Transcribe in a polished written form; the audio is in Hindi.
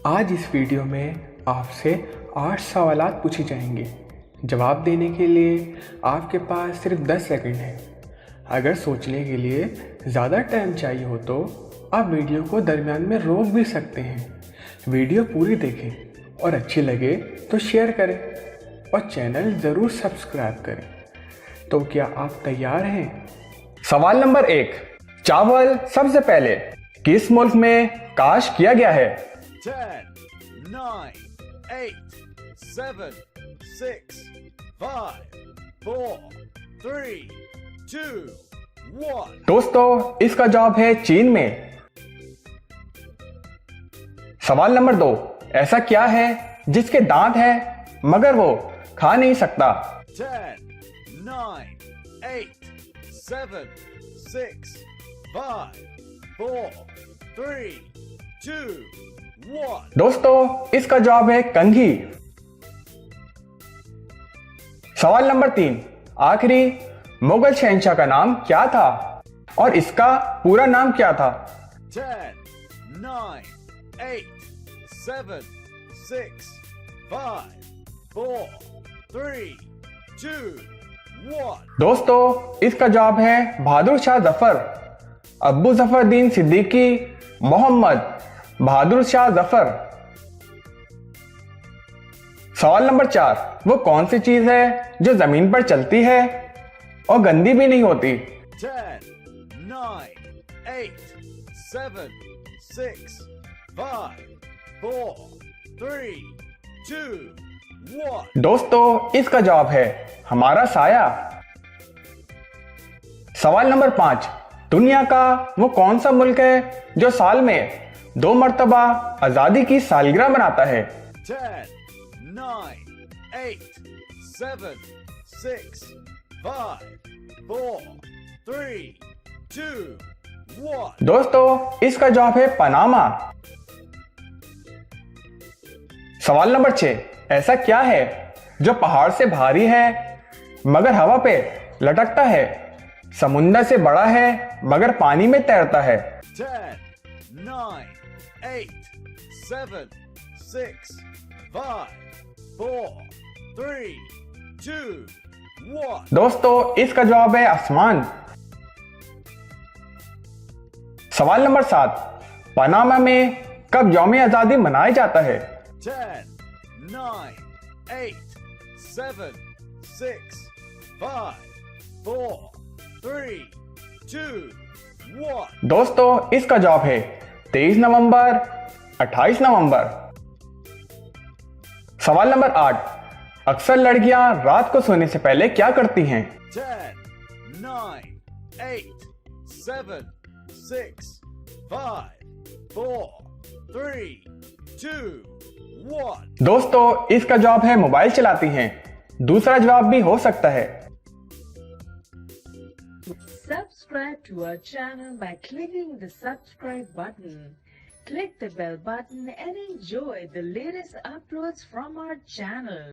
आज इस वीडियो में आपसे 8 सवालात पूछे जाएंगे। जवाब देने के लिए आपके पास सिर्फ 10 सेकंड है। अगर सोचने के लिए ज़्यादा टाइम चाहिए हो तो आप वीडियो को दरमियान में रोक भी सकते हैं। वीडियो पूरी देखें और अच्छी लगे तो शेयर करें और चैनल ज़रूर सब्सक्राइब करें। तो क्या आप तैयार हैं? सवाल नंबर 1, चावल सबसे पहले किस मुल्क में काश्त किया गया है? 10, 9, 8, 7, 6, 5, 4, 3, 2, 1। दोस्तों, इसका जवाब है चीन में। सवाल नंबर 2, ऐसा क्या है जिसके दांत है मगर वो खा नहीं सकता? 10, 9, 8, 7, 6, 5, 4, 3, 2, 1। दोस्तों, इसका जवाब है कंघी। सवाल नंबर 3, आखिरी मुगल शहंशाह का नाम क्या था और इसका पूरा नाम क्या था? 10, 9, 8, 7, 6, 5, 4, 3, 2, 1। दोस्तों, इसका जवाब है बहादुर शाह जफर। अब्बू जफरदीन सिद्दीकी मोहम्मद बहादुर शाह जफर। सवाल नंबर 4, वो कौन सी चीज है जो जमीन पर चलती है और गंदी भी नहीं होती? 10, 9, 8, 7, 6, 5, 4, 3, 2, 1। दोस्तों, इसका जवाब है हमारा साया। सवाल नंबर 5, दुनिया का वो कौन सा मुल्क है जो साल में 2 मर्तबा आजादी की सालगिरह मनाता है? 10, 9, 8, 7, 6, 5, 4, 3, 2, 1। दोस्तों, इसका जवाब है पनामा। सवाल नंबर 6, ऐसा क्या है जो पहाड़ से भारी है मगर हवा पे लटकता है, समुंदर से बड़ा है मगर पानी में तैरता है? 10, 9, 8, 7, 6, 5, 4, 3, 2, 1। दोस्तों, इसका जवाब है आसमान। सवाल नंबर 7, पनामा में कब यौम आजादी मनाया जाता है? 10, 9, 8, 7, 6, 5, 4, 3, 2, 1। दोस्तों, इसका जवाब है 23 नवंबर, 28 नवंबर। सवाल नंबर 8, अक्सर लड़कियां रात को सोने से पहले क्या करती हैं? 10, 9, 8, 7, 6, 5, 4, 3, 2, 1। दोस्तों, इसका जवाब है मोबाइल चलाती हैं। दूसरा जवाब भी हो सकता है। Subscribe to our channel by clicking the subscribe button. Click the bell button and enjoy the latest uploads from our channel.